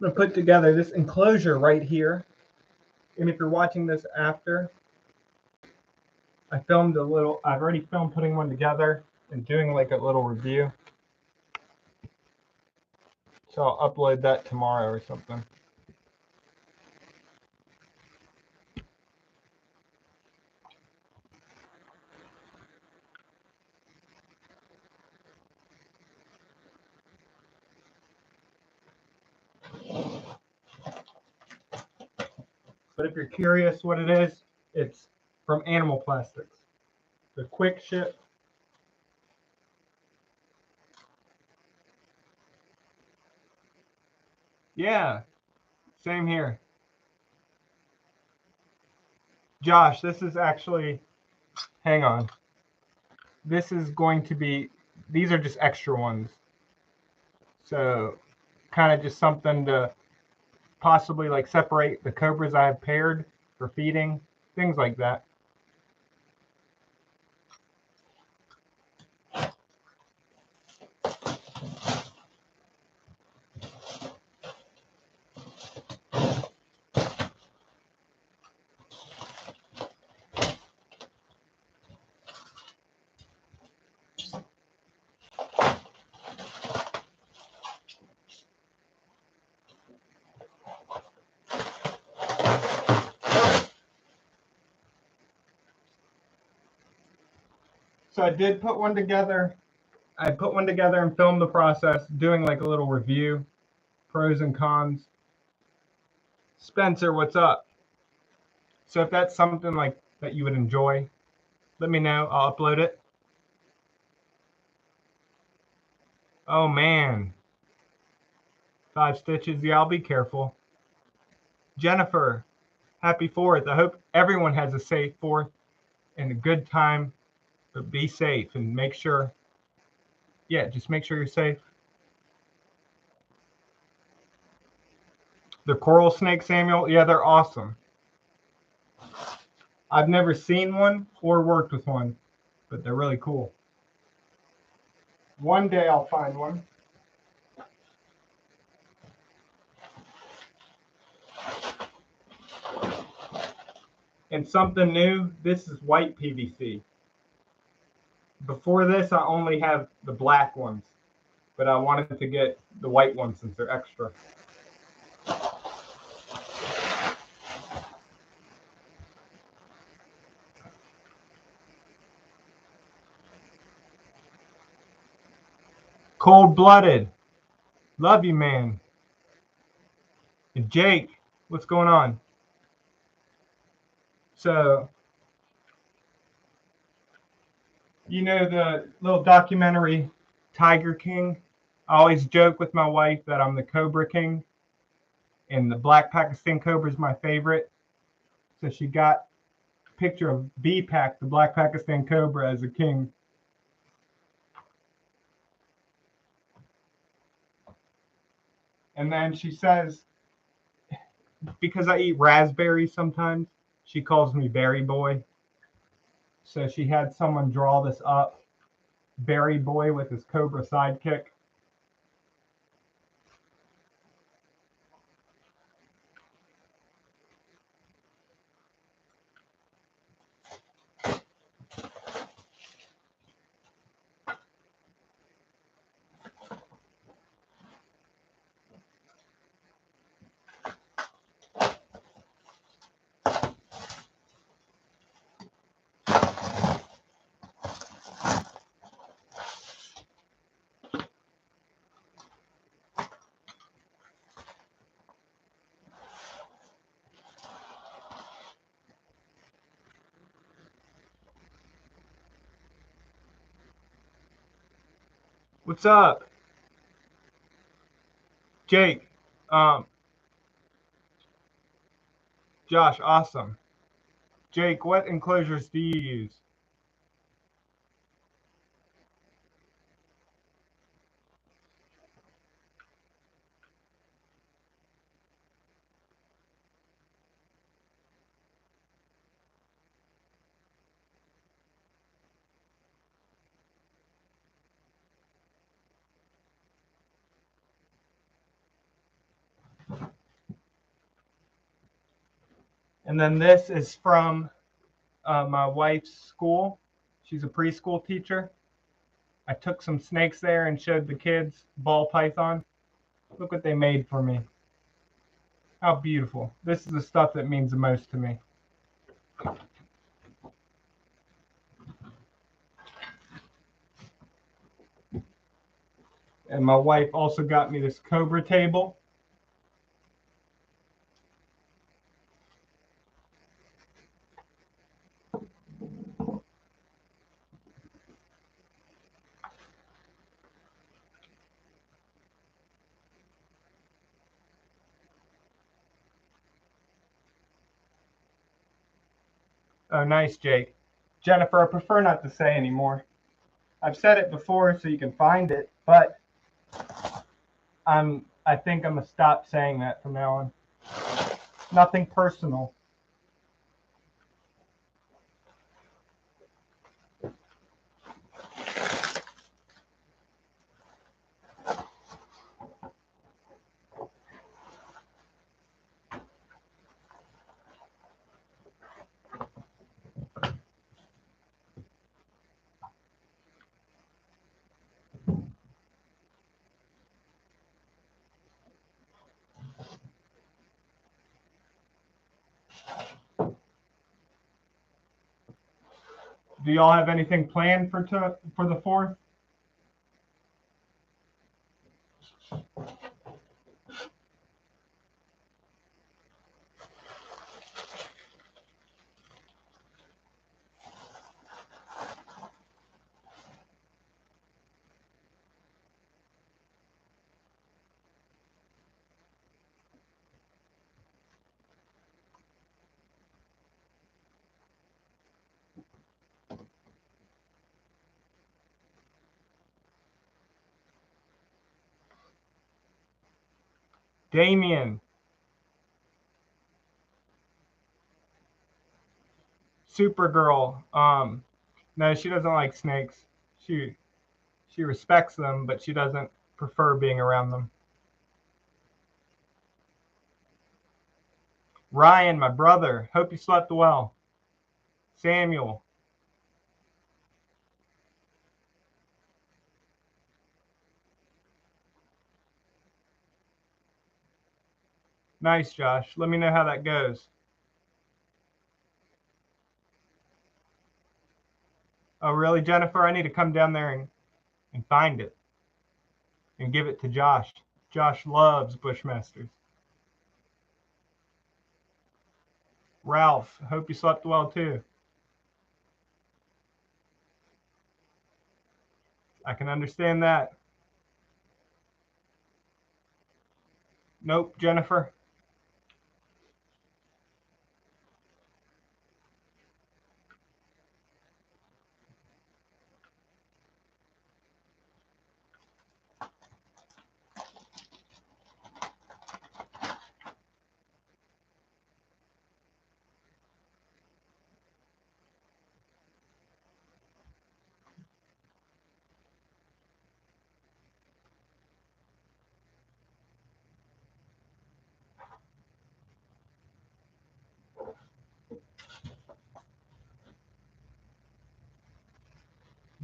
I'm going to put together this enclosure right here. And if you're watching this after, I've already filmed putting one together and doing like a little review. So I'll upload that tomorrow or something. But if you're curious what it is, it's from Animal Plastics. The quick ship. Yeah, same here. Josh, this is actually, hang on. This is going to be, these are just extra ones. So kind of just something to possibly like separate the cobras I have paired for feeding, things like that. So I did put one together. I put one together and filmed the process, doing like a little review, pros and cons. Spencer, what's up? So if that's something like that you would enjoy, let me know. I'll upload it. Oh man, 5 stitches. Yeah, I'll be careful. Jennifer, happy 4th. I hope everyone has a safe 4th and a good time, but be safe and make sure, yeah, just make sure you're safe. The coral snake, Samuel, yeah, they're awesome. I've never seen one or worked with one, but they're really cool. One day I'll find one. And something new, this is white PVC. Before this, I only have the black ones, but I wanted to get the white ones since they're extra. Cold-blooded. Love you, man. And Jake, what's going on? So, you know the little documentary Tiger King? I always joke with my wife that I'm the Cobra King, and the black Pakistan Cobra is my favorite. So she got a picture of B-Pack, the black Pakistan Cobra, as a king. And then she says, because I eat raspberries sometimes, she calls me Berry Boy. So she had someone draw this up, Berry Boy with his Cobra sidekick. What's up? Jake, Josh, awesome. Jake, what enclosures do you use? And then this is from my wife's school. She's a preschool teacher. I took some snakes there and showed the kids ball python. Look what they made for me. How beautiful. This is the stuff that means the most to me. And my wife also got me this cobra table. Oh, nice, Jake. Jennifer, I prefer not to say anymore. I've said it before so you can find it, but I think I'm gonna stop saying that from now on. Nothing personal. Do y'all have anything planned for the 4th? Damien, Supergirl. No, she doesn't like snakes. She respects them, but she doesn't prefer being around them. Ryan, my brother, hope you slept well. Samuel. Nice, Josh. Let me know how that goes. Oh, really, Jennifer? I need to come down there and find it and give it to Josh. Josh loves Bushmasters. Ralph, hope you slept well too. I can understand that. Nope, Jennifer.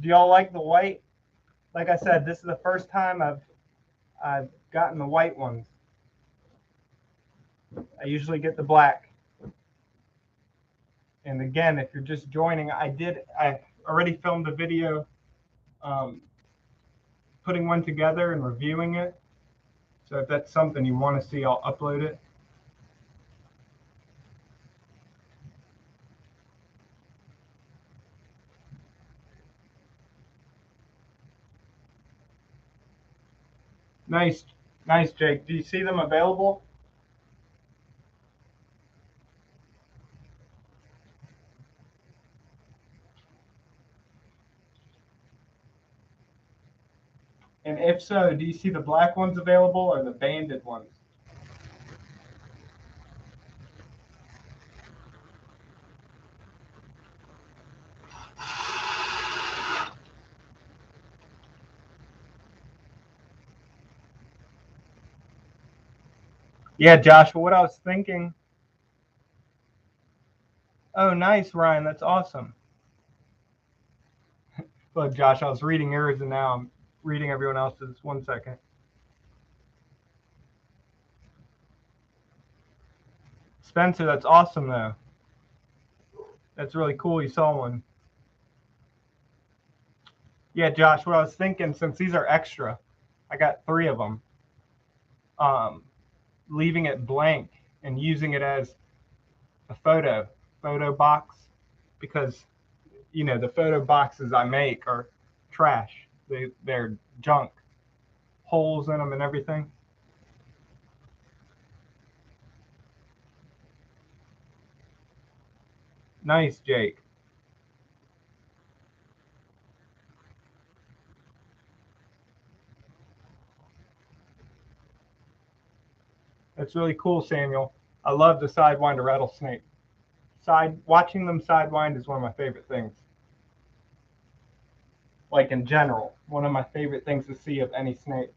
Do y'all like the white? Like I said, this is the first time I've gotten the white ones. I usually get the black. And again, if you're just joining, I already filmed a video putting one together and reviewing it. So if that's something you want to see, I'll upload it. Nice, nice, Jake. Do you see them available? And if so, do you see the black ones available or the banded ones? Yeah, Joshua, what I was thinking Oh, nice, Ryan. That's awesome. Look, Josh, I was reading yours and now I'm reading everyone else's. 1 second. Spencer, that's awesome, though. That's really cool. You saw one. Yeah, Josh, what I was thinking, since these are extra, I got 3 of them. Leaving it blank and using it as a photo box, because the photo boxes I make are trash. They're junk, holes in them and everything. Nice, Jake. That's really cool, Samuel. I love the sidewinder rattlesnake. Watching them sidewind is one of my favorite things. Like in general, one of my favorite things to see of any snake.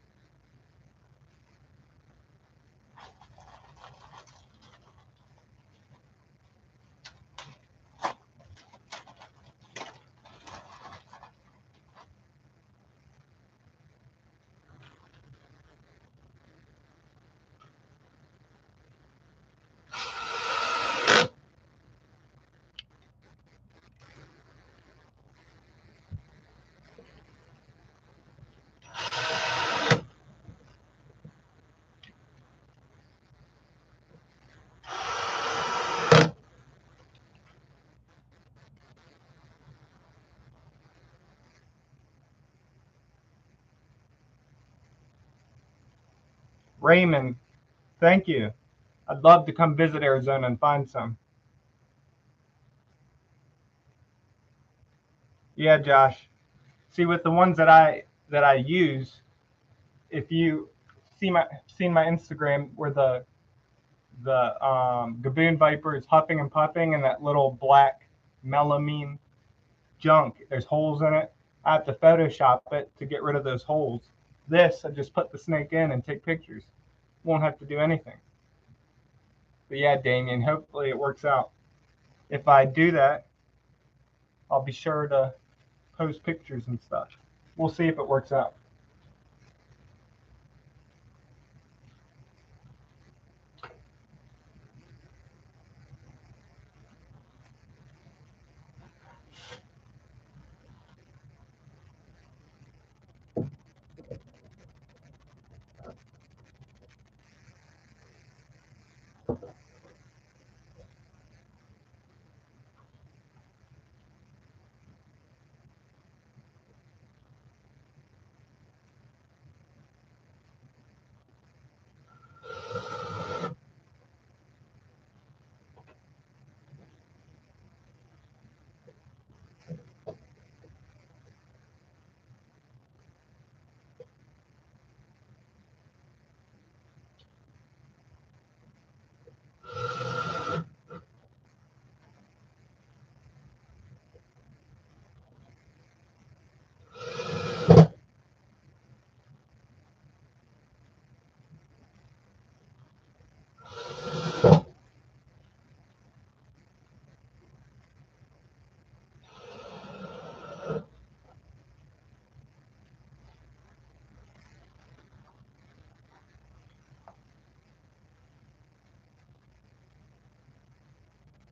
Raymond, thank you. I'd love to come visit Arizona and find some. Yeah, Josh. See, with the ones that I use, if you seen my Instagram where the gaboon viper is huffing and puffing and that little black melamine junk, there's holes in it. I have to Photoshop it to get rid of those holes. This, I just put the snake in and take pictures. Won't have to do anything. But yeah, Damien, hopefully it works out. If I do that, I'll be sure to post pictures and stuff. We'll see if it works out.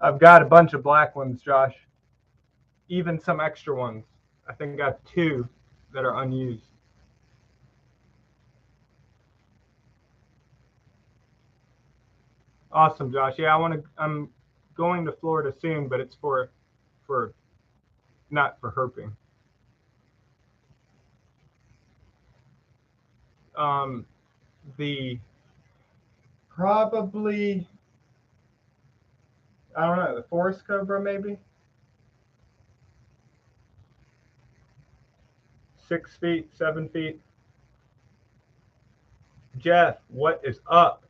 I've got a bunch of black ones, Josh. Even some extra ones. I think I have 2 that are unused. Awesome, Josh. Yeah, I'm going to Florida soon, but it's for not for herping. Um, the probably, I don't know, the forest cobra maybe 6 feet, 7 feet. Jeff, what is up?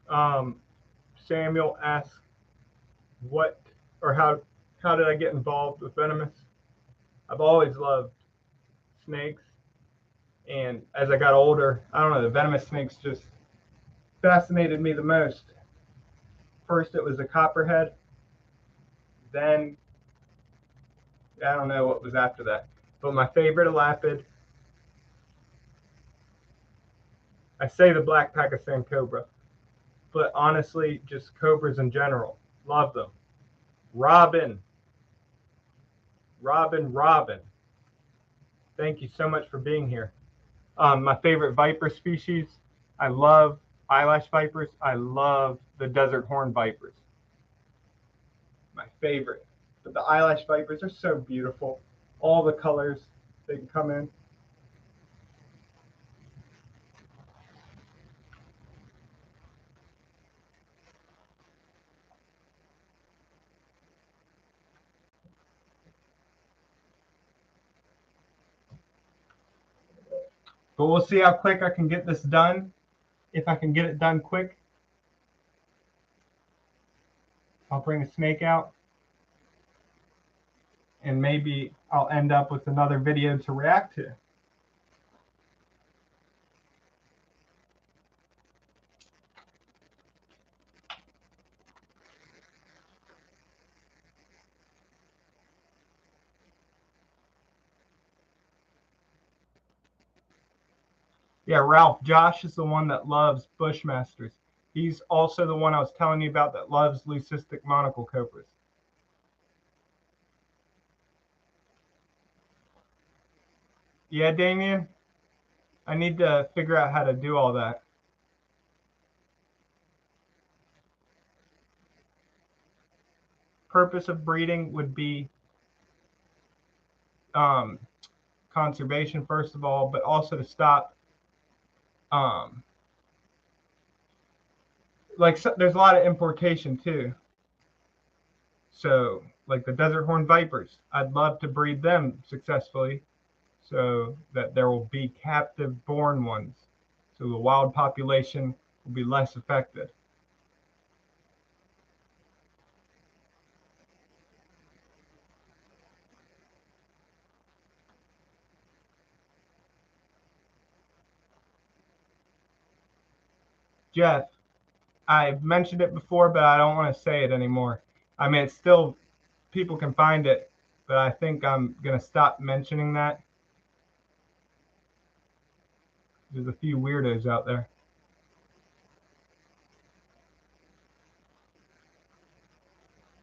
Um, Samuel asks what or how did I get involved with venomous? I've always loved snakes, And as I got older, I don't know, the venomous snakes just fascinated me the most. First, it was a copperhead. Then, I don't know what was after that. But my favorite elapid, I say the black Pakistan cobra, but honestly, just cobras in general. Love them. Robin. Robin, Robin. Thank you so much for being here. My favorite viper species, I love eyelash vipers. I love the desert horn vipers. My favorite. But the eyelash vipers are so beautiful. All the colors they can come in. But we'll see how quick I can get this done. If I can get it done quick, I'll bring a snake out. And maybe I'll end up with another video to react to. Yeah, Ralph, Josh is the one that loves Bushmasters. He's also the one I was telling you about that loves leucistic monocle cobras. Yeah, Damien, I need to figure out how to do all that. Purpose of breeding would be conservation, first of all, but also to stop there's a lot of importation too. So like the desert horn vipers, I'd love to breed them successfully so that there will be captive born ones. So the wild population will be less affected. Jeff, I've mentioned it before, but I don't want to say it anymore. I mean, it's still, people can find it, but I think I'm going to stop mentioning that. There's a few weirdos out there.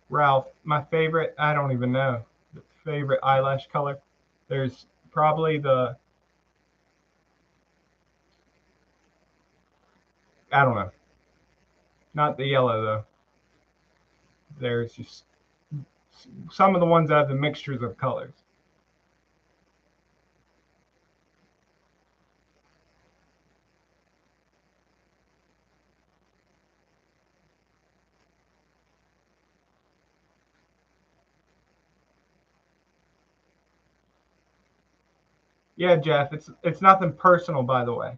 Ralph, my favorite, I don't even know, the favorite eyelash color. There's probably I don't know, not the yellow though. There's just some of the ones that have the mixtures of colors. Yeah, Jeff, it's nothing personal, by the way.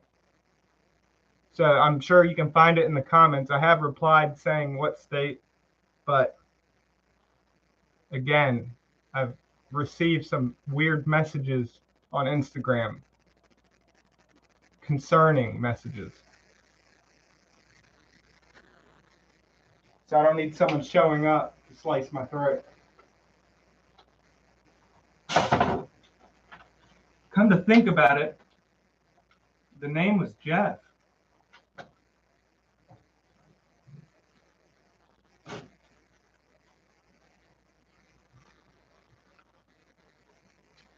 So I'm sure you can find it in the comments. I have replied saying what state, but again, I've received some weird messages on Instagram, concerning messages. So I don't need someone showing up to slice my throat. Come to think about it, the name was Jeff.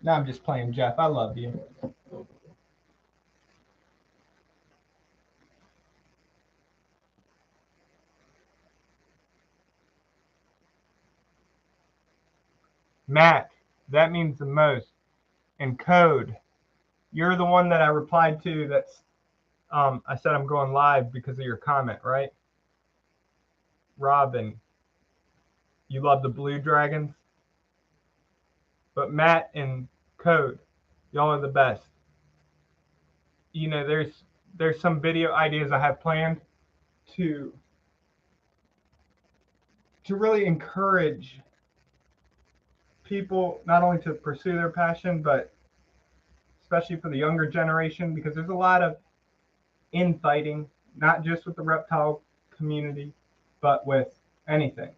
No, I'm just playing, Jeff. I love you. Matt, that means the most. And Code, you're the one that I replied to that's, I said I'm going live because of your comment, right? Robin, you love the blue dragons? But Matt and Code, y'all are the best. You know, there's some video ideas I have planned to really encourage people not only to pursue their passion, but especially for the younger generation, because there's a lot of infighting, not just with the reptile community, but with anything.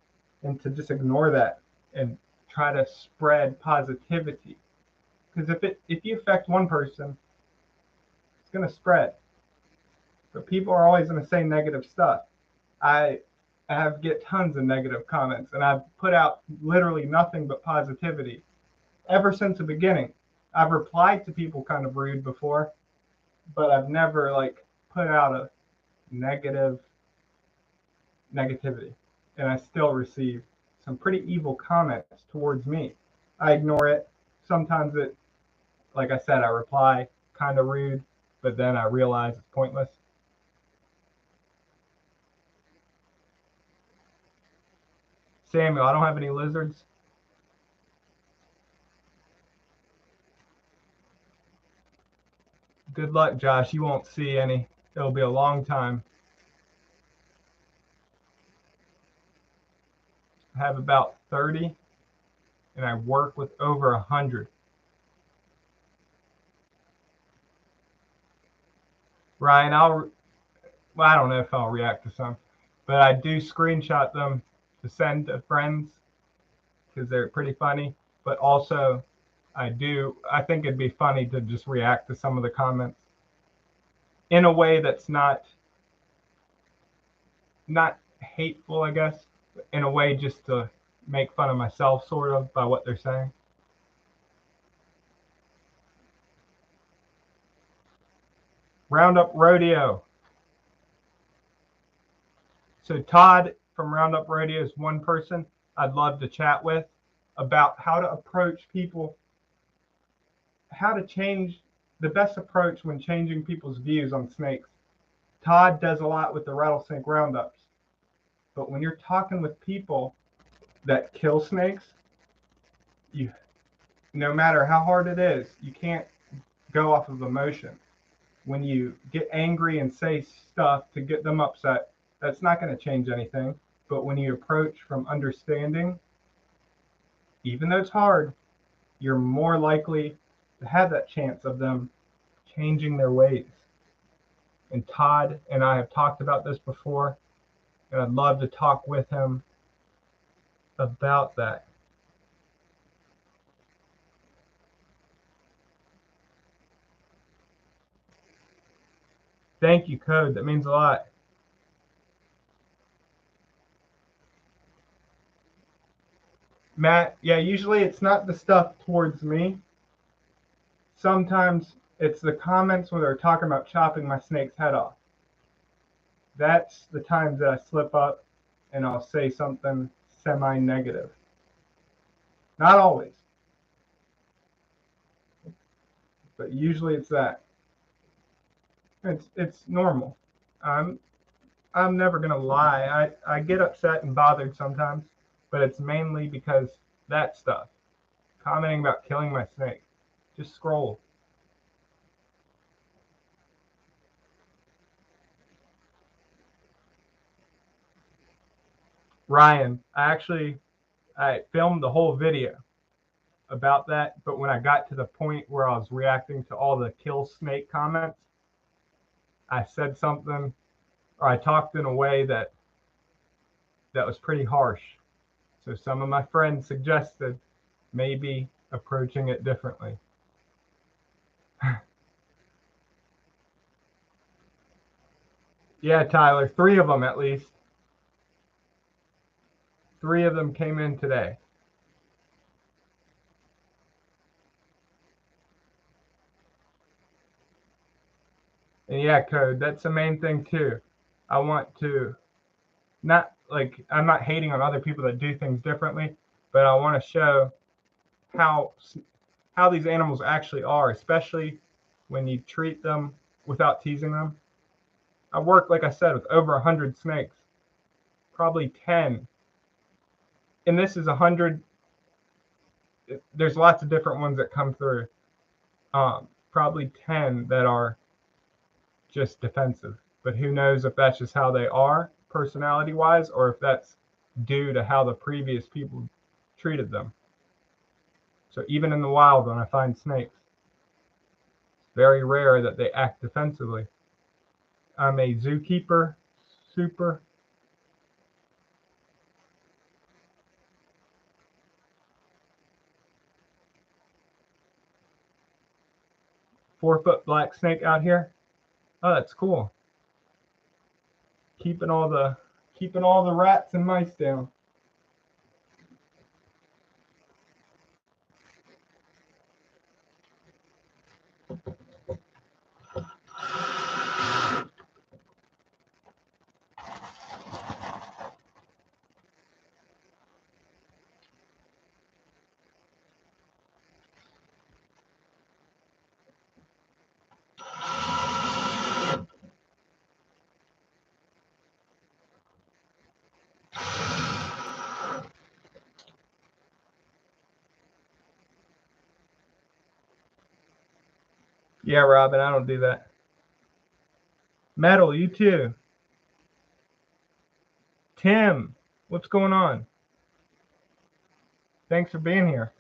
And to just ignore that and try to spread positivity. Because if you affect one person, it's going to spread. But people are always going to say negative stuff. I get tons of negative comments, and I've put out literally nothing but positivity ever since the beginning. I've replied to people kind of rude before, but I've never like put out a negativity, and I still receive some pretty evil comments towards me. I ignore it. Sometimes it, like I said, I reply kind of rude, but then I realize it's pointless. Samuel, I don't have any lizards. Good luck, Josh. You won't see any. It'll be a long time. I have about 30, and I work with over 100. Ryan, well, I don't know if I'll react to some, but I do screenshot them to send to friends because they're pretty funny. But also, I think it'd be funny to just react to some of the comments in a way that's not hateful, I guess, but in a way just to make fun of myself, sort of, by what they're saying. Roundup Rodeo. So Todd from Roundup Rodeo is one person I'd love to chat with about how to approach people, how to change the best approach when changing people's views on snakes. Todd does a lot with the rattlesnake roundups, but when you're talking with people that kill snakes, no matter how hard it is, you can't go off of emotion. When you get angry and say stuff to get them upset, that's not going to change anything. But when you approach from understanding, even though it's hard, you're more likely to have that chance of them changing their ways. And Todd and I have talked about this before, and I'd love to talk with him about that. Thank you, Code. That means a lot. Matt, yeah, usually it's not the stuff towards me. Sometimes it's the comments where they're talking about chopping my snake's head off. That's the times that I slip up and I'll say something semi-negative. Not always, but usually it's that. It's normal. I'm never gonna lie. I get upset and bothered sometimes, but it's mainly because that stuff. Commenting about killing my snake. Just scroll. Ryan, I filmed the whole video about that, but when I got to the point where I was reacting to all the kill snake comments, I said something, or I talked in a way that was pretty harsh. So some of my friends suggested maybe approaching it differently. Yeah, Tyler, 3 of them at least. 3 of them came in today. And yeah, Code, that's the main thing too. I want to I'm not hating on other people that do things differently, but I want to show how these animals actually are, especially when you treat them without teasing them. I work, like I said, with over 100 snakes, probably 10. And this is 100. There's lots of different ones that come through. Probably 10 that are just defensive. But who knows if that's just how they are, personality-wise, or if that's due to how the previous people treated them. So even in the wild, when I find snakes, Very rare that they act defensively. I'm a zookeeper. Super. Four-foot black snake out here. Oh, that's cool. Keeping all the rats and mice down. Yeah, Robin, I don't do that. Metal, you too. Tim, what's going on? Thanks for being here.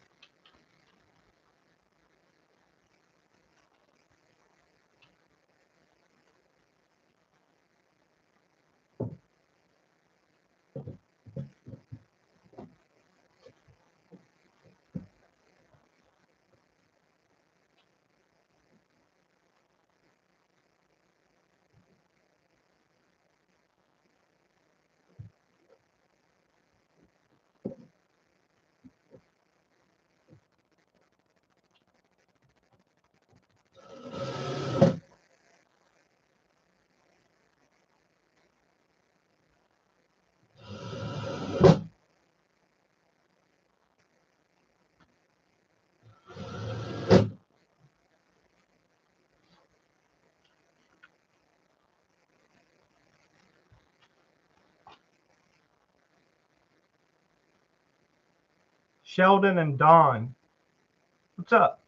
Sheldon and Dawn, what's up?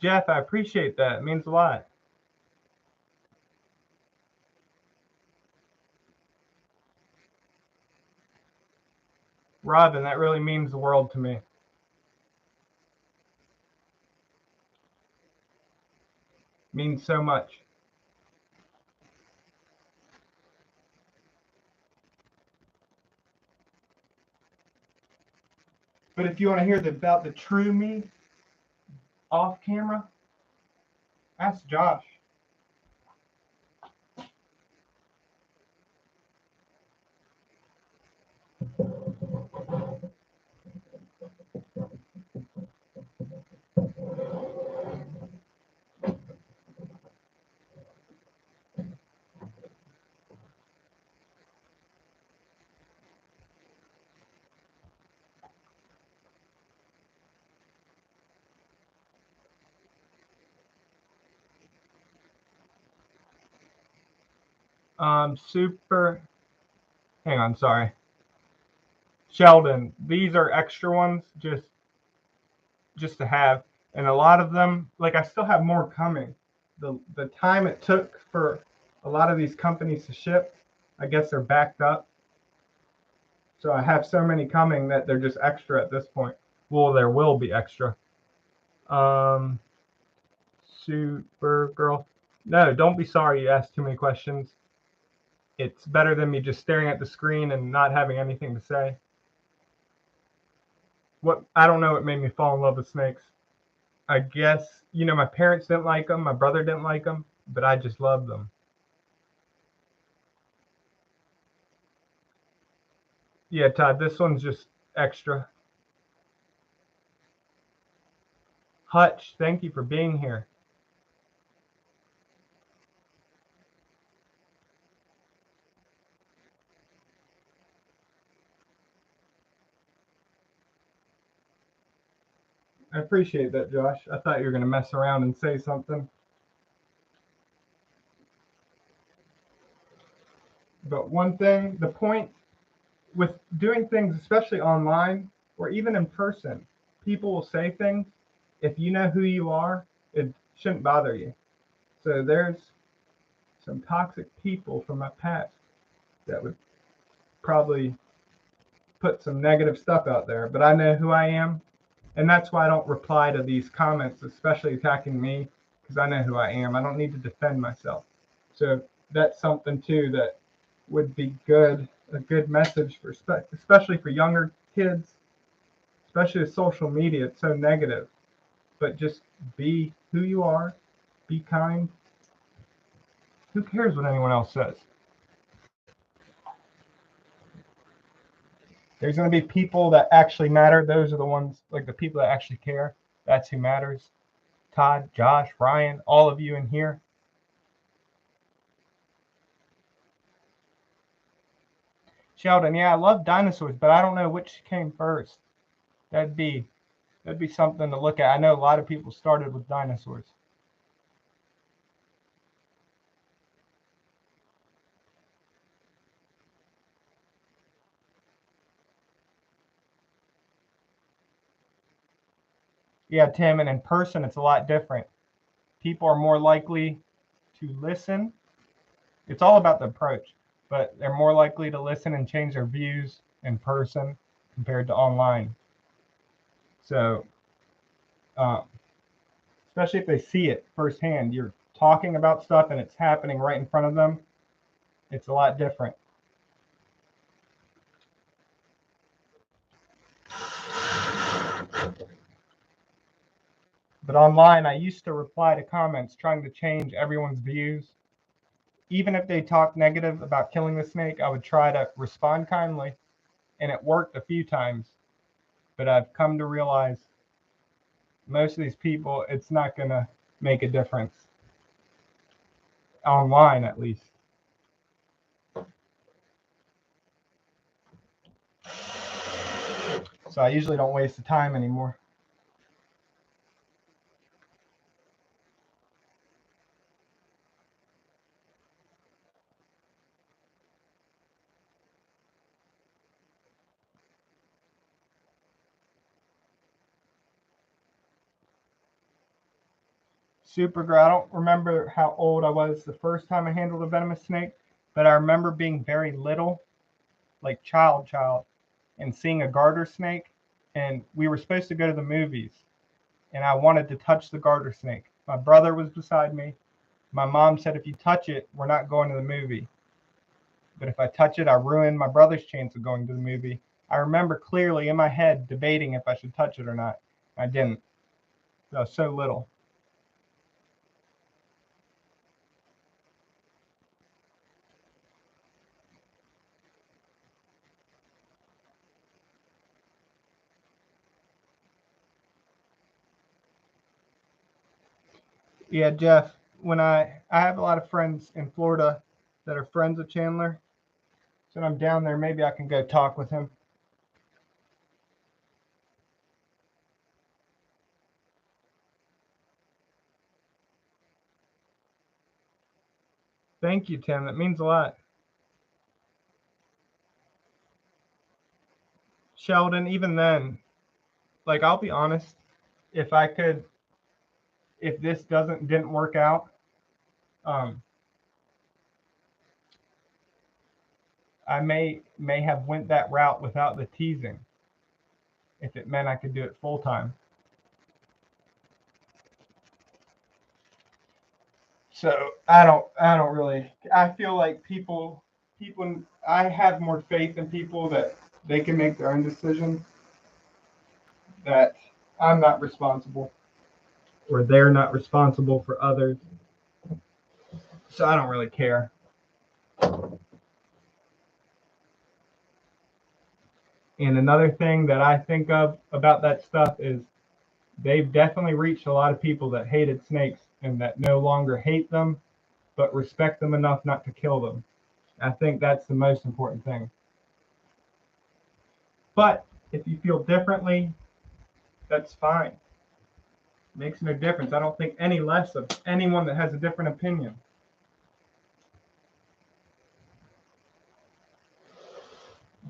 Jeff, I appreciate that. It means a lot. Robin, that really means the world to me. Means so much. But if you want to hear about the true me off camera, ask Josh. Super. Hang on, sorry. Sheldon, these are extra ones, just to have, and a lot of them, like I still have more coming. The time it took for a lot of these companies to ship, I guess they're backed up. So I have so many coming that they're just extra at this point. Well, there will be extra. Um, Supergirl. No, don't be sorry you asked too many questions. It's better than me just staring at the screen and not having anything to say. What I don't know what made me fall in love with snakes. I guess, my parents didn't like them, my brother didn't like them, but I just loved them. Yeah, Todd, this one's just extra. Hutch, thank you for being here. I appreciate that, Josh. I thought you were going to mess around and say something. But one thing, the point with doing things, especially online or even in person, people will say things. If you know who you are, it shouldn't bother you. So there's some toxic people from my past that would probably put some negative stuff out there, but I know who I am, and that's why I don't reply to these comments, especially attacking me, because I know who I am. I don't need to defend myself. So that's something too that would be good, a good message for, especially for younger kids, especially with social media. It's so negative, but just be who you are, be kind. Who cares what anyone else says? There's going to be people that actually matter. Those are the ones, like the people that actually care. That's who matters. Todd, Josh, Ryan, all of you in here. Sheldon, yeah, I love dinosaurs, but I don't know which came first. That'd be something to look at. I know a lot of people started with dinosaurs. Yeah, Tim, and in person it's a lot different. People are more likely to listen. It's all about the approach, but they're more likely to listen and change their views in person compared to online. So, especially if they see it firsthand, you're talking about stuff and it's happening right in front of them. It's a lot different. But online, I used to reply to comments trying to change everyone's views. Even if they talked negative about killing the snake, I would try to respond kindly, and it worked a few times. But I've come to realize most of these people, it's not going to make a difference. Online, at least. So I usually don't waste the time anymore. Super, I don't remember how old I was the first time I handled a venomous snake, but I remember being very little, like child, and seeing a garter snake. And we were supposed to go to the movies, and I wanted to touch the garter snake. My brother was beside me. My mom said, if you touch it, we're not going to the movie. But if I touch it, I ruin my brother's chance of going to the movie. I remember clearly in my head debating if I should touch it or not. I didn't. I was so little. Yeah, Jeff, when I have a lot of friends in Florida that are friends of Chandler. So when I'm down there, maybe I can go talk with him. Thank you, Tim. That means a lot. Sheldon, even then, like I'll be honest, if I could, if this didn't work out, um, I may have went that route without the teasing, if it meant I could do it full time. So I don't really. I feel like people. I have more faith in people that they can make their own decisions. That I'm not responsible, or they're not responsible for others. So I don't really care. And another thing that I think of about that stuff is they've definitely reached a lot of people that hated snakes and that no longer hate them, but respect them enough not to kill them. I think that's the most important thing. But if you feel differently, that's fine. Makes no difference. I don't think any less of anyone that has a different opinion.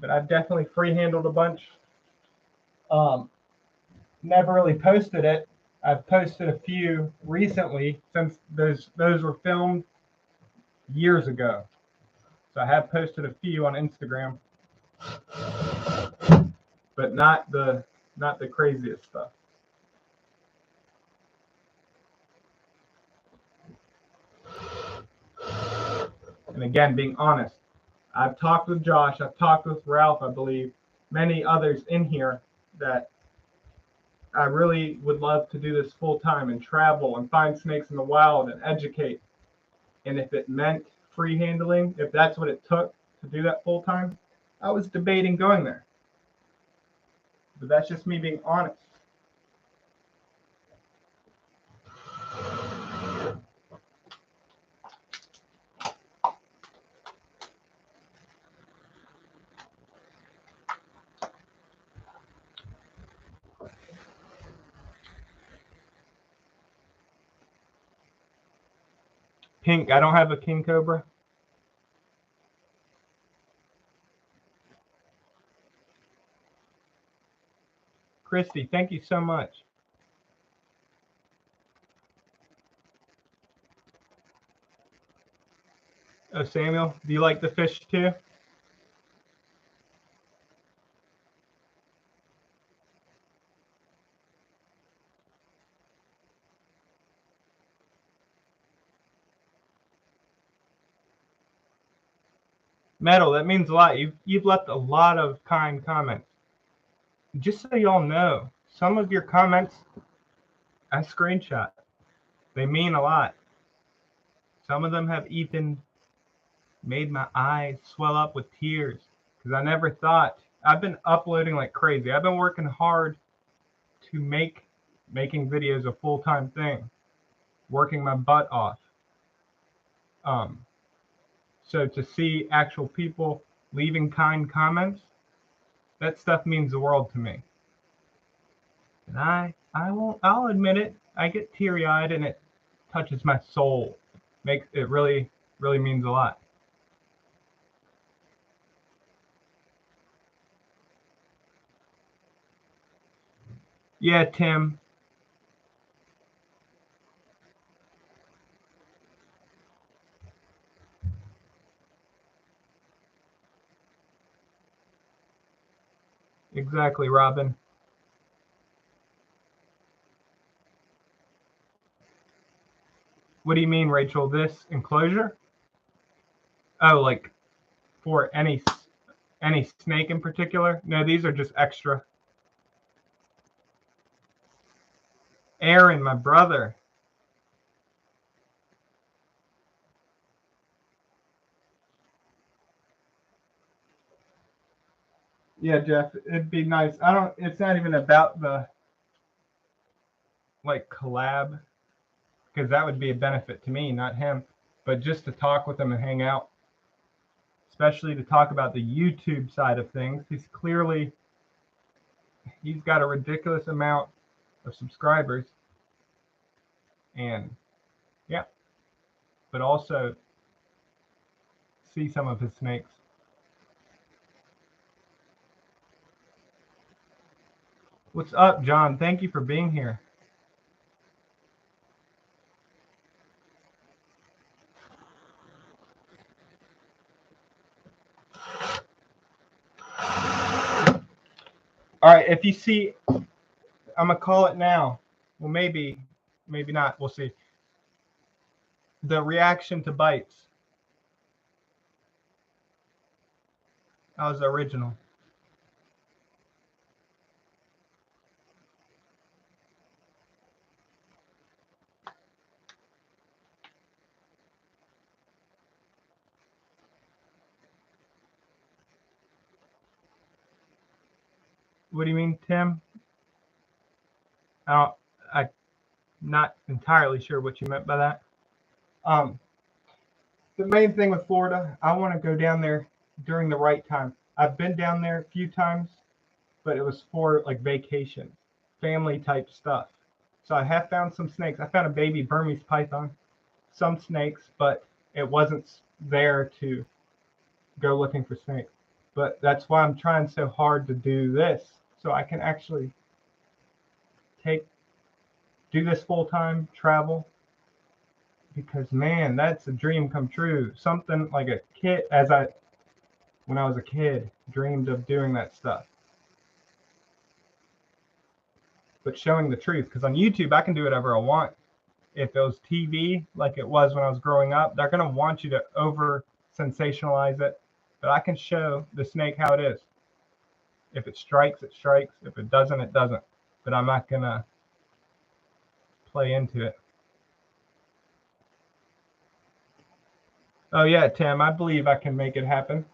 But I've definitely free handled a bunch. Um, Never really posted it. I've posted a few recently since those were filmed years ago. So I have posted a few on Instagram, but not the craziest stuff. And again, being honest, I've talked with Josh, I've talked with Ralph, I believe, many others in here that I really would love to do this full time and travel and find snakes in the wild and educate. And if it meant free handling, if that's what it took to do that full time, I was debating going there. But that's just me being honest. Pink, I don't have a king cobra. Christy, thank you so much. Oh, Samuel, do you like the fish too? Metal, that means a lot. You've left a lot of kind comments. Just so y'all know, some of your comments I screenshot. They mean a lot. Some of them have even made my eyes swell up with tears because I never thought. I've been uploading like crazy. I've been working hard to making videos a full-time thing, working my butt off. So to see actual people leaving kind comments, that stuff means the world to me. And I'll admit it, I get teary-eyed and it touches my soul. Makes it really means a lot. Yeah, Tim. Exactly, Robin. What do you mean, Rachel? This enclosure? Oh, like for any snake in particular? No, these are just extra. Aaron, my brother. Yeah, Jeff, it'd be nice. It's not even about the like collab because that would be a benefit to me, not him, but just to talk with him and hang out, especially to talk about the YouTube side of things. He's got a ridiculous amount of subscribers, and yeah, but also see some of his snakes. What's up, John? Thank you for being here. All right, if you see, I'm gonna call it now. Well, maybe not. We'll see. The reaction to bites. That was the original. What do you mean, Tim? I'm not entirely sure what you meant by that. The main thing with Florida, I want to go down there during the right time. I've been down there a few times, but it was for like vacation, family type stuff. So I have found some snakes. I found a baby Burmese python, some snakes, but it wasn't there to go looking for snakes. But that's why I'm trying so hard to do this, so I can actually do this full time, travel, because man, that's a dream come true. Something like a kid, when I was a kid, dreamed of doing that stuff. But showing the truth, because on YouTube I can do whatever I want. If it was TV like it was when I was growing up, they're gonna want you to over sensationalize it. But I can show the snake how it is. If it strikes, it strikes. If it doesn't, it doesn't. But I'm not gonna play into it. Oh yeah, Tim, I believe I can make it happen.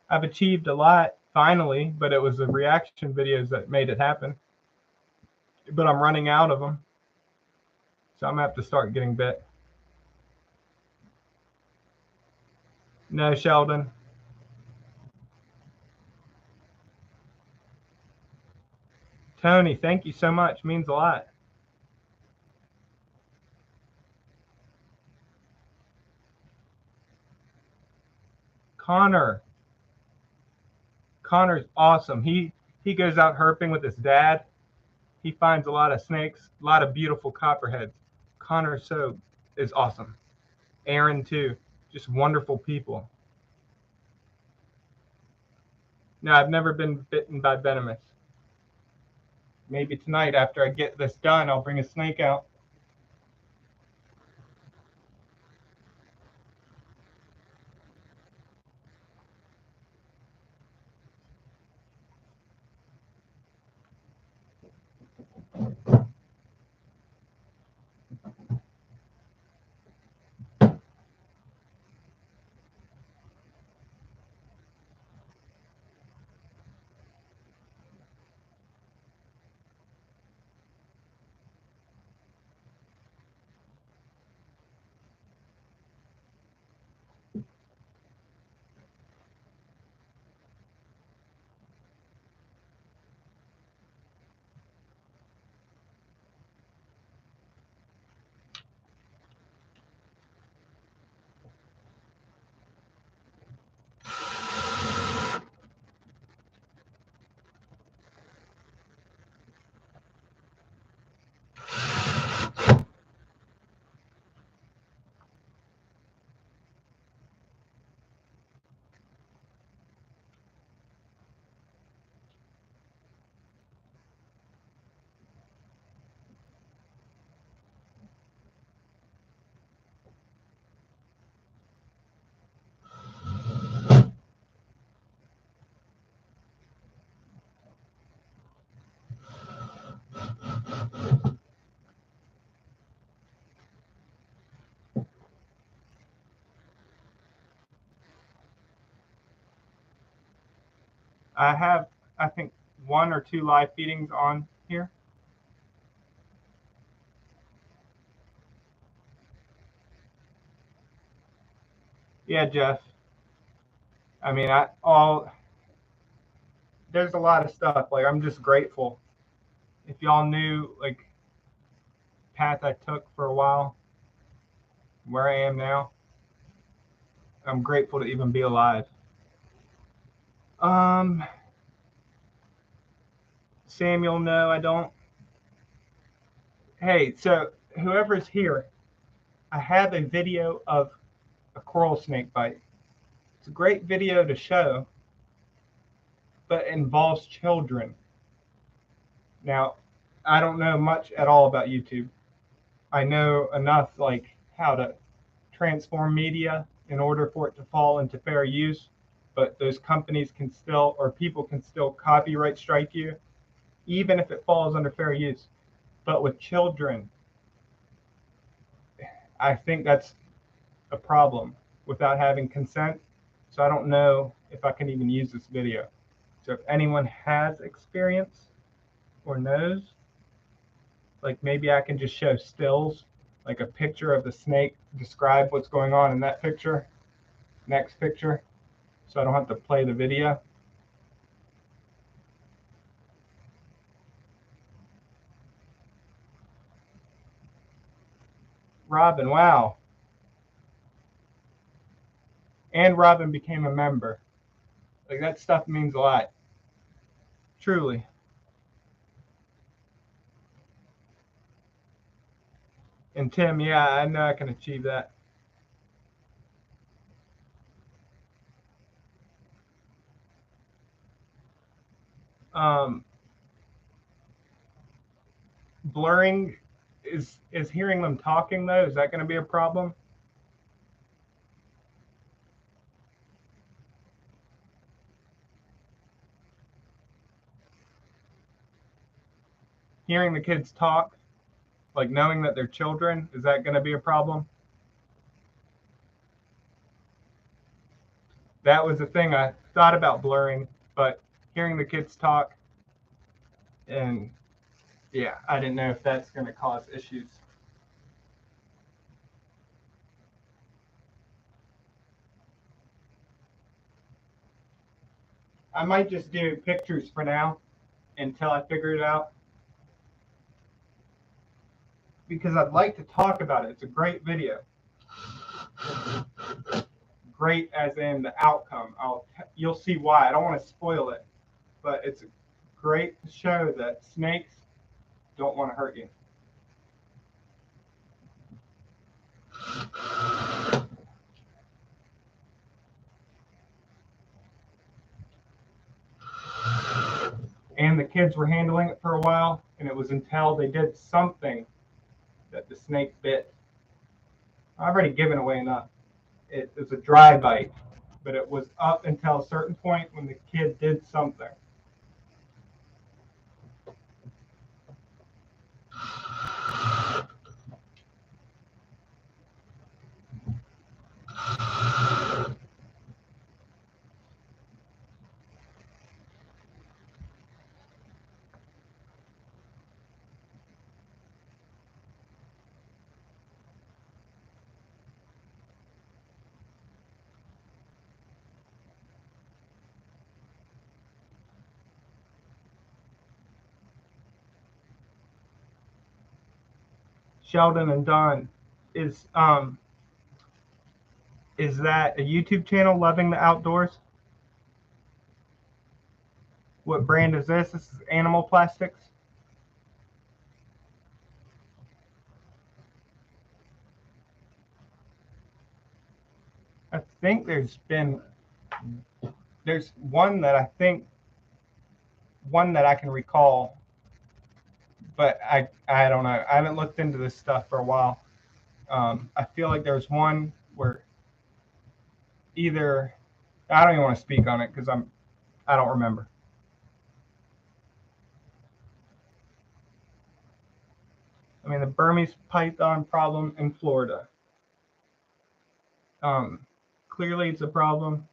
I've achieved a lot finally, but it was the reaction videos that made it happen. But I'm running out of them, so I'm gonna have to start getting bit. No, Sheldon. Tony, thank you so much. Means a lot. Connor. Connor's awesome. He goes out herping with his dad. He finds a lot of snakes, a lot of beautiful copperheads. Connor is awesome. Aaron too. Just wonderful people. No, I've never been bitten by venomous. Maybe tonight after I get this done, I'll bring a snake out. I have, I think, 1 or 2 live feedings on here. Yeah, Jeff. I mean, there's a lot of stuff. Like, I'm just grateful. If y'all knew, like, path I took for a while, where I am now, I'm grateful to even be alive. Samuel, no, I don't. Hey, so whoever's here, I have a video of a coral snake bite. It's a great video to show, but it involves children. Now, I don't know much at all about YouTube. I know enough, like how to transform media in order for it to fall into fair use, but those companies can still, or people can still copyright strike you, even if it falls under fair use. But with children, I think that's a problem without having consent. So I don't know if I can even use this video. So if anyone has experience or knows, like maybe I can just show stills, like a picture of the snake, describe what's going on in that picture, next picture, so I don't have to play the video. Robin, wow. And Robin became a member. Like that stuff means a lot. Truly. And Tim, yeah, I know I can achieve that. Blurring is hearing them talking though. Is that going to be a problem? Hearing the kids talk, like knowing that they're children, is that going to be a problem? That was the thing I thought about blurring, but hearing the kids talk, and yeah, I didn't know if that's going to cause issues. I might just do pictures for now until I figure it out, because I'd like to talk about it. It's a great video. Great as in the outcome. You'll see why. I don't want to spoil it, but it's great to show that snakes don't want to hurt you. And the kids were handling it for a while, and it was until they did something that the snake bit. I've already given away enough. It was a dry bite, but it was up until a certain point when the kid did something. Sheldon and Don, is that a YouTube channel, Loving the Outdoors? What brand is this? This is Animal Plastics. I think there's one that I can recall, but I don't know. I haven't looked into this stuff for a while. I feel like there's one where either I don't even want to speak on it because I don't remember. I mean, the Burmese python problem in Florida. Clearly, it's a problem.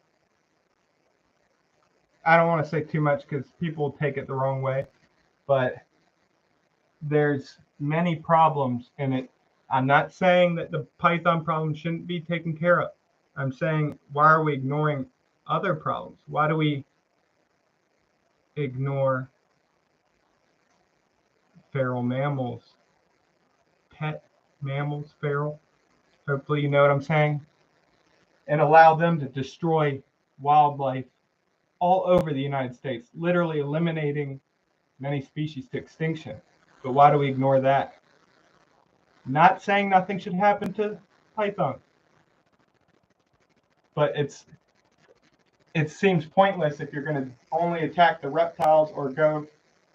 I don't want to say too much because people take it the wrong way, but there's many problems in it. I'm not saying that the python problem shouldn't be taken care of. I'm saying, why are we ignoring other problems? Why do we ignore feral mammals, pet mammals, feral? Hopefully you know what I'm saying. And allow them to destroy wildlife all over the United States, literally eliminating many species to extinction. But why do we ignore that? Not saying nothing should happen to python, but it seems pointless if you're going to only attack the reptiles or go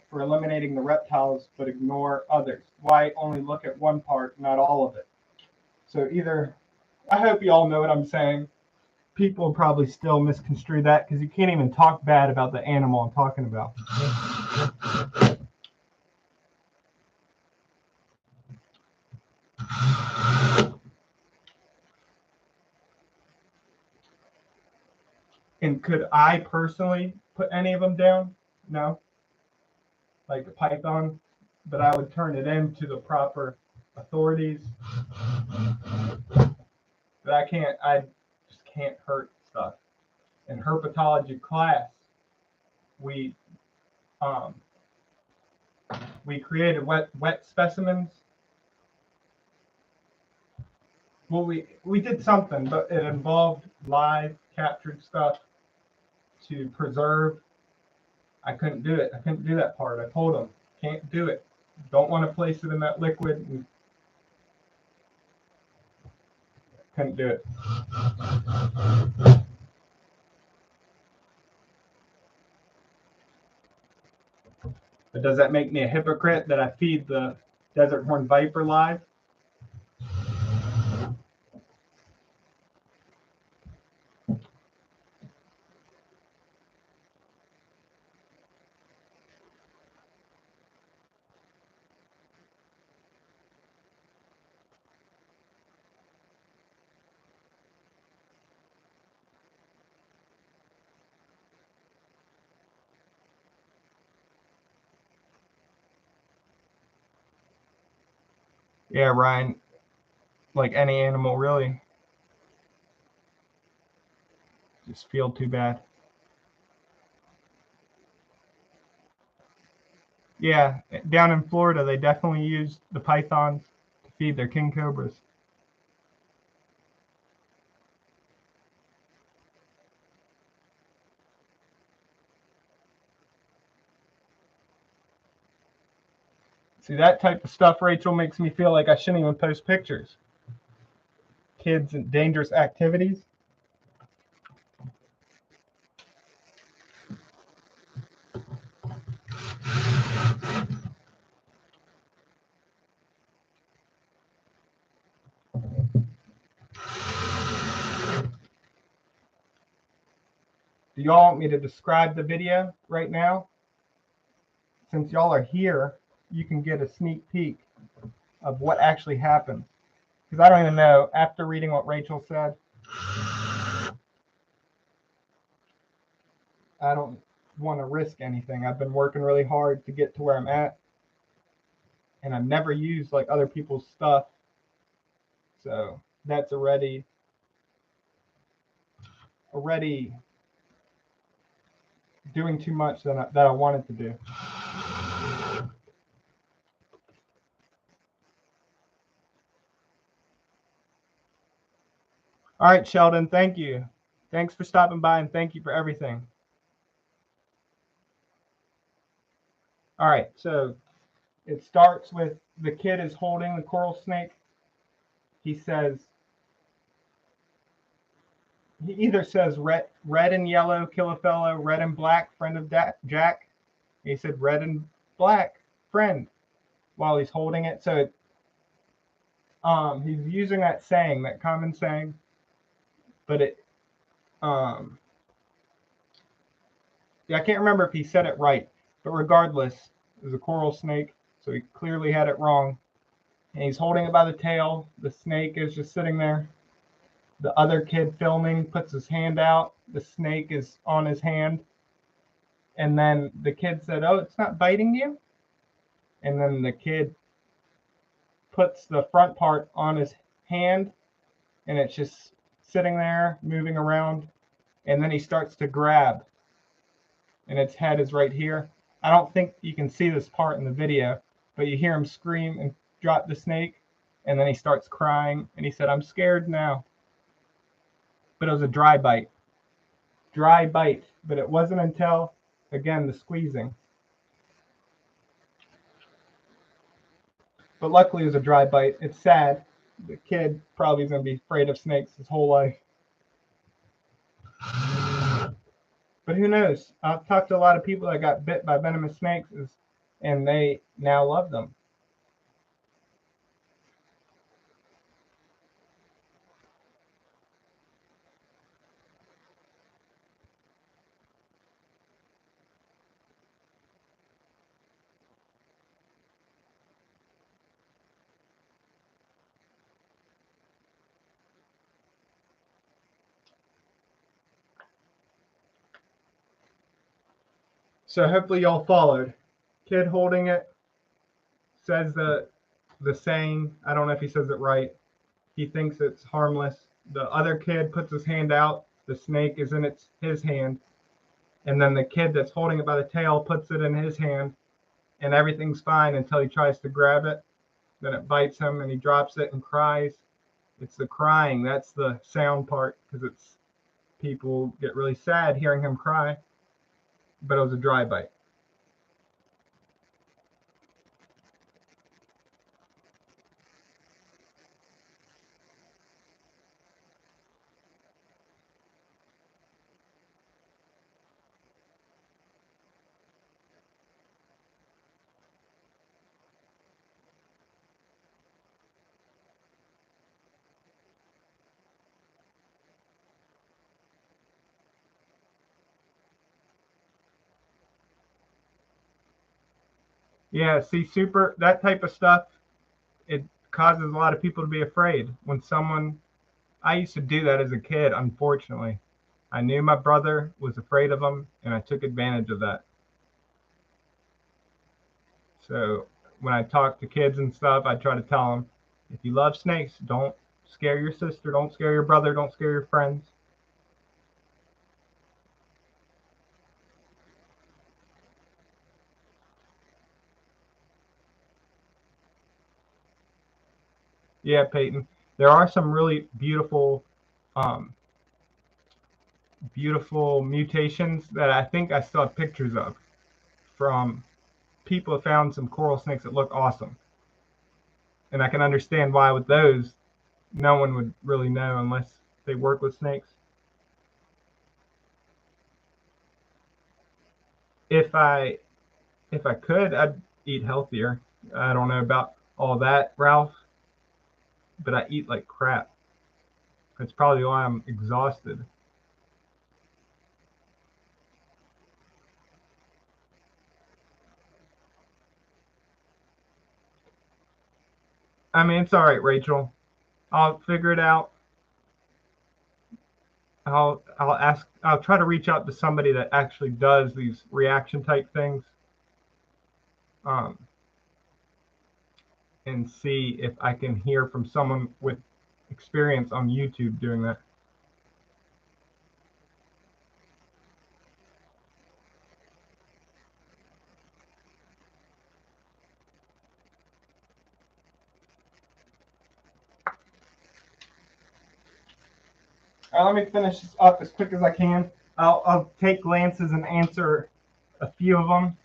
for eliminating the reptiles but ignore others. Why only look at one part, not all of it? So either, I hope you all know what I'm saying. People probably still misconstrue that because you can't even talk bad about the animal I'm talking about. And could I personally put any of them down? No. Like the python, but I would turn it into the proper authorities. But I just can't hurt stuff. In herpetology class, we created wet specimens. Well, we did something, but it involved live captured stuff to preserve. I couldn't do it. I couldn't do that part. I told them, can't do it. Don't want to place it in that liquid. Couldn't do it. But does that make me a hypocrite that I feed the desert horned viper live? Yeah, Ryan, like any animal, really. Just feel too bad. Yeah, down in Florida, they definitely use the pythons to feed their king cobras. See, that type of stuff, Rachel, makes me feel like I shouldn't even post pictures. Kids and dangerous activities. Do y'all want me to describe the video right now? Since y'all are here, you can get a sneak peek of what actually happened. Because I don't even know, after reading what Rachel said, I don't want to risk anything. I've been working really hard to get to where I'm at, and I've never used like other people's stuff. So that's already doing too much that I wanted to do. All right, Sheldon, thank you. Thanks for stopping by, and thank you for everything. All right, so it starts with the kid is holding the coral snake. He either says red and yellow, kill a fellow, red and black, friend of Jack. He said red and black, friend, while he's holding it. So he's using that saying, that common saying, but yeah, I can't remember if he said it right, but regardless, it was a coral snake, so he clearly had it wrong. And he's holding it by the tail. The snake is just sitting there. The other kid filming puts his hand out. The snake is on his hand. And then the kid said, "Oh, it's not biting you?" And then the kid puts the front part on his hand, and it's just sitting there, moving around. And then he starts to grab, and its head is right here. I don't think you can see this part in the video, but you hear him scream and drop the snake, and then he starts crying, and he said, "I'm scared now." But it was a dry bite. Dry bite. But it wasn't until, again, the squeezing. But luckily it was a dry bite. It's sad. The kid probably is going to be afraid of snakes his whole life. But who knows? I've talked to a lot of people that got bit by venomous snakes, and they now love them. So hopefully y'all followed. Kid holding it says the saying. I don't know if he says it right. He thinks it's harmless. The other kid puts his hand out. The snake is in his hand. And then the kid that's holding it by the tail puts it in his hand. And everything's fine until he tries to grab it. Then it bites him and he drops it and cries. It's the crying. That's the sound part, because people get really sad hearing him cry. But it was a dry bite. Yeah, see, that type of stuff, it causes a lot of people to be afraid. I used to do that as a kid, unfortunately. I knew my brother was afraid of them, and I took advantage of that. So when I talk to kids and stuff, I try to tell them, if you love snakes, don't scare your sister, don't scare your brother, don't scare your friends. Yeah, Peyton. There are some really um, beautiful mutations that I think I still have pictures of from people who found some coral snakes that look awesome. And I can understand why with those, no one would really know unless they work with snakes. If I if I could, I'd eat healthier. I don't know about all that, Ralph, but I eat like crap. That's probably why I'm exhausted. I mean, it's all right, Rachel. I'll figure it out. I'll try to reach out to somebody that actually does these reaction type things, um, and see if I can hear from someone with experience on YouTube doing that. Let me finish this up as quick as I can. I'll take glances and answer a few of them,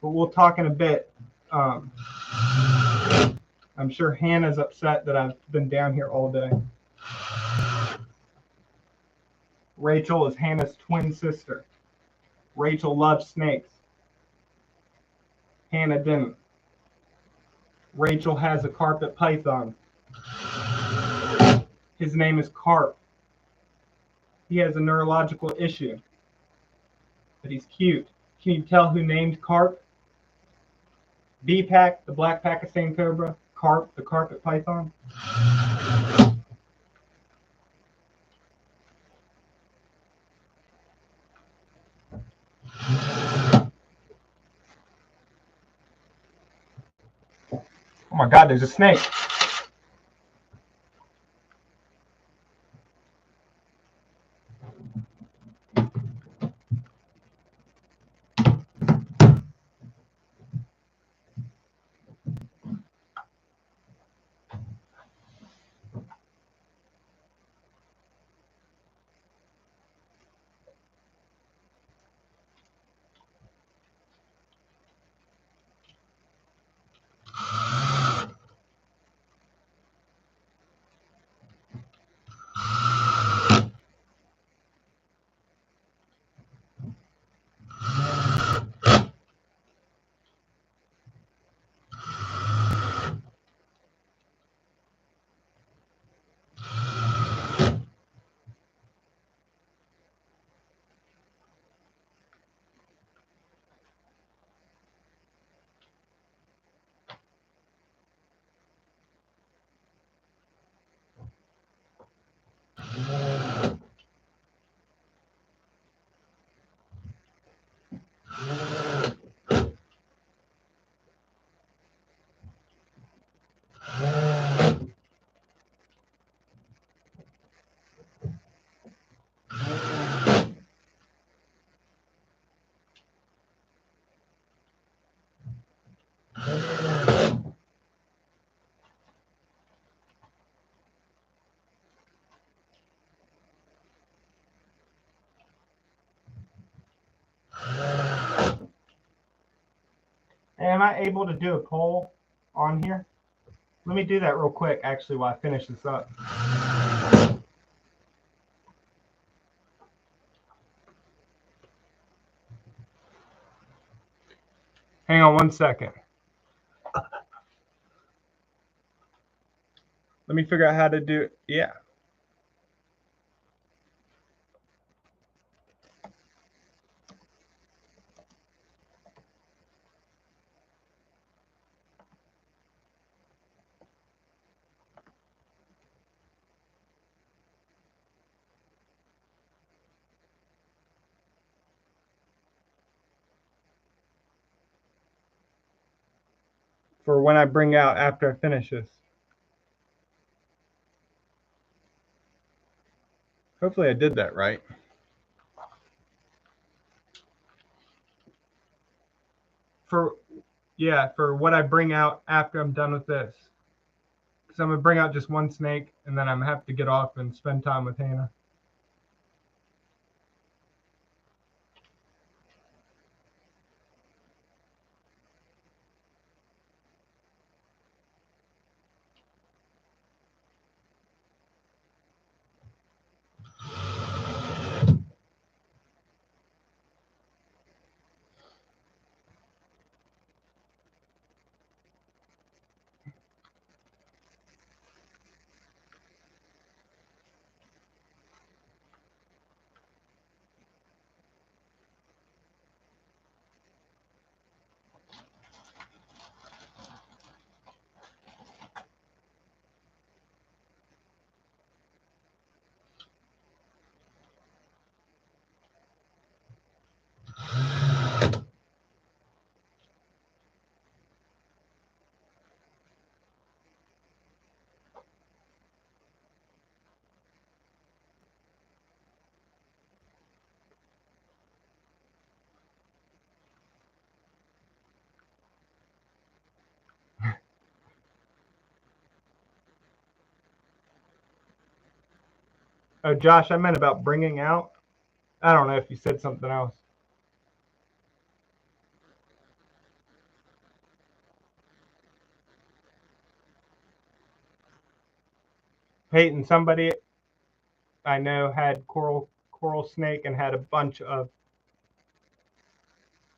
but we'll talk in a bit. Um, I'm sure Hannah's upset that I've been down here all day. Rachel is Hannah's twin sister. Rachel loves snakes. Hannah didn't. Rachel has a carpet python. His name is Carp. He has a neurological issue, but he's cute. Can you tell who named Carp? B-Pack, the black Pakistan cobra. Carp, the carpet python. Oh my God, there's a snake. Am I able to do a poll on here? Let me do that real quick, actually, while I finish this up. Hang on one second. Let me figure out how to do it. Yeah. for when I bring out after I finish this. Hopefully I did that right. For what I bring out after I'm done with this. Because I'm going to bring out just one snake, and then I'm going to have to get off and spend time with Hannah. Oh, Josh, I meant about bringing out. I don't know if you said something else. Peyton, somebody I know had coral snake and had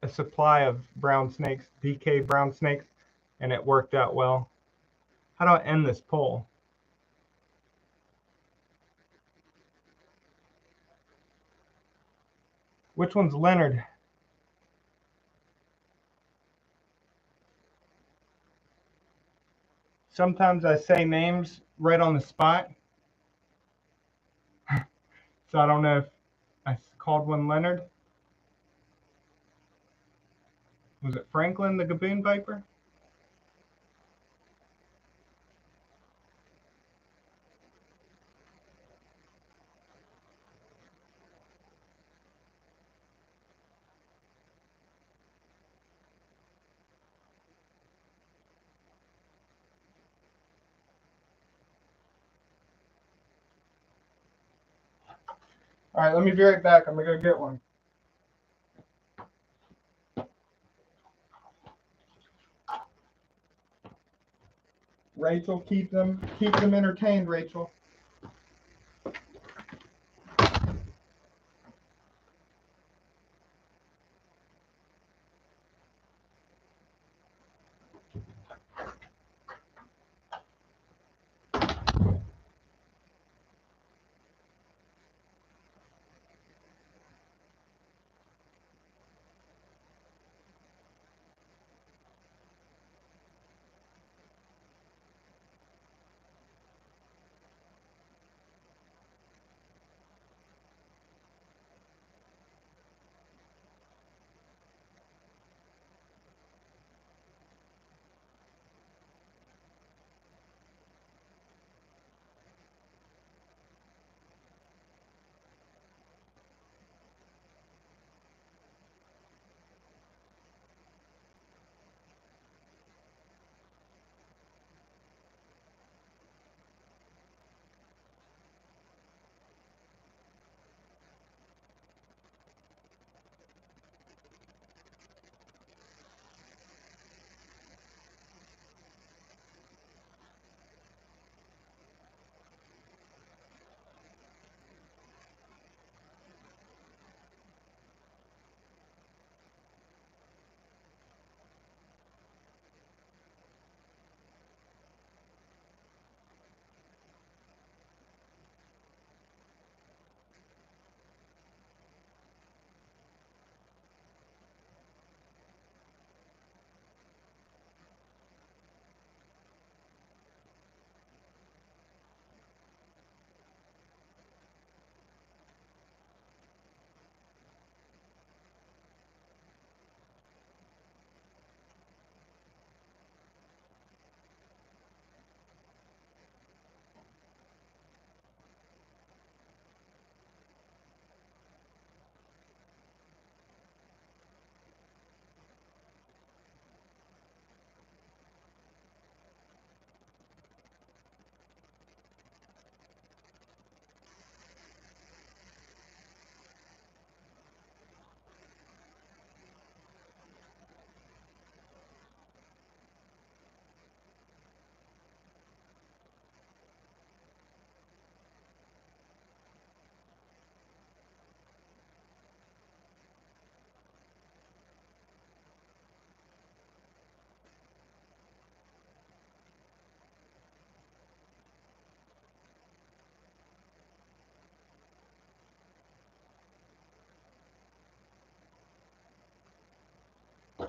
a supply of brown snakes, DK brown snakes, and it worked out well. How do I end this poll? Which one's Leonard? Sometimes I say names right on the spot. So I don't know if I called one Leonard. Was it Franklin the Gaboon Viper? All right, let me be right back. I'm gonna go get one. Rachel, keep them entertained, Rachel.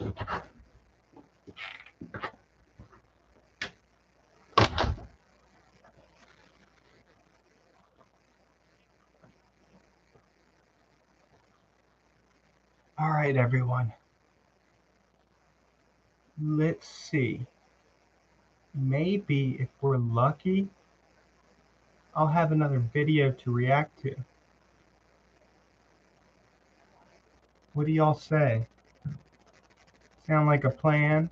All right, everyone. Let's see. Maybe if we're lucky, I'll have another video to react to. What do y'all say? Sound like a plan?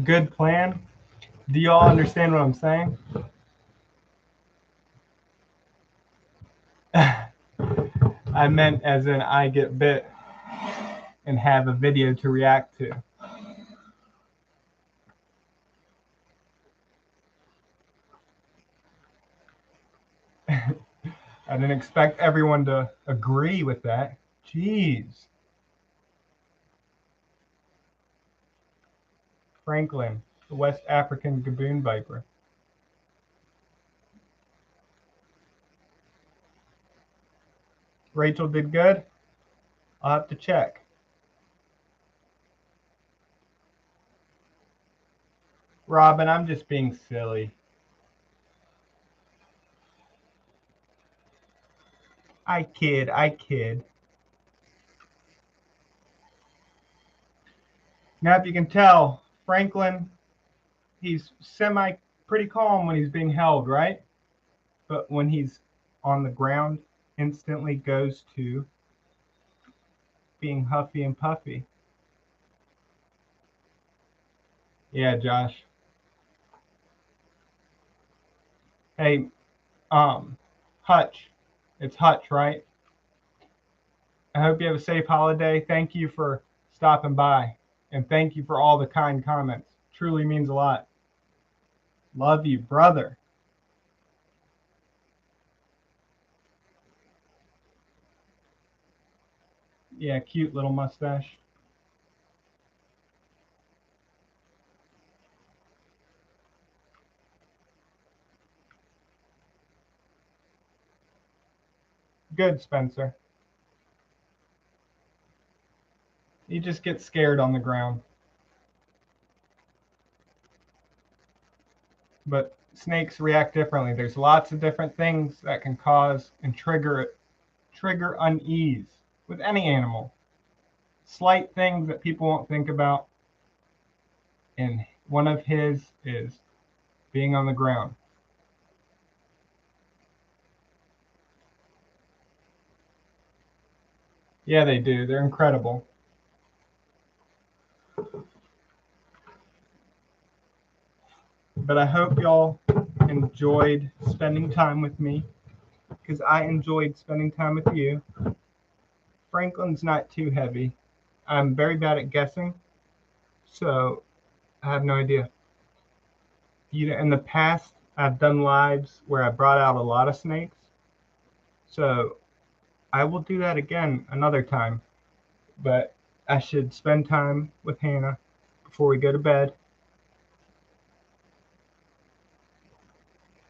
Good plan? Do y'all understand what I'm saying? I meant as in I get bit and have a video to react to. I didn't expect everyone to agree with that. Jeez. Franklin, the West African gaboon viper. Rachel did good? I'll have to check. Robin, I'm just being silly. I kid. Now, if you can tell, Franklin, he's pretty calm when he's being held, right? But when he's on the ground, instantly goes to being huffy and puffy. Yeah, Josh. Hey, Hutch. It's Hutch, right? I hope you have a safe holiday. Thank you for stopping by. And thank you for all the kind comments. Truly means a lot. Love you, brother. Yeah, cute little mustache. Good, Spencer. You just get scared on the ground. But snakes react differently. There's lots of different things that can cause and trigger unease with any animal. Slight things that people won't think about. And one of his is being on the ground. Yeah, they do. They're incredible. But I hope y'all enjoyed spending time with me, because I enjoyed spending time with you. Franklin's not too heavy. I'm very bad at guessing, so I have no idea. In the past, I've done lives where I brought out a lot of snakes, so I will do that again another time. But I should spend time with Hannah before we go to bed.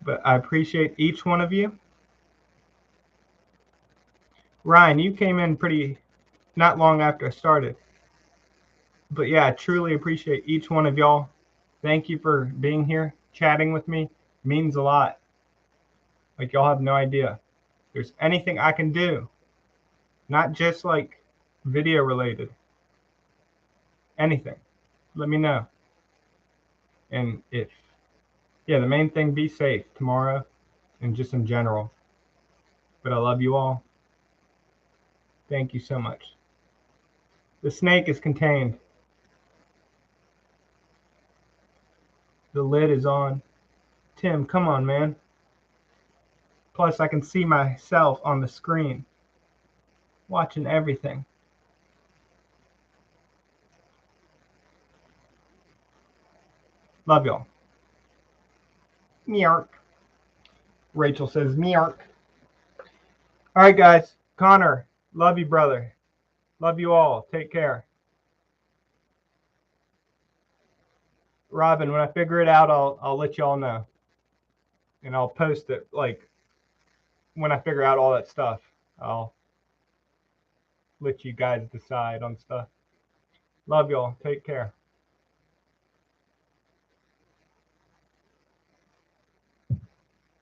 But I appreciate each one of you. Ryan, you came in not long after I started. But yeah, I truly appreciate each one of y'all. Thank you for being here, chatting with me. It means a lot. Like, y'all have no idea. If there's anything I can do, not just like video related, anything, let me know. And the main thing, be safe tomorrow and just in general. But I love you all. Thank you so much. The snake is contained. The lid is on. Tim, come on, man. Plus, I can see myself on the screen, watching everything. Love y'all. Meark. Rachel says meark. All right, guys. Connor, love you, brother. Love you all. Take care. Robin, when I figure it out, I'll let y'all know, and I'll post it like when I figure out all that stuff. I'll let you guys decide on stuff. Love y'all. Take care.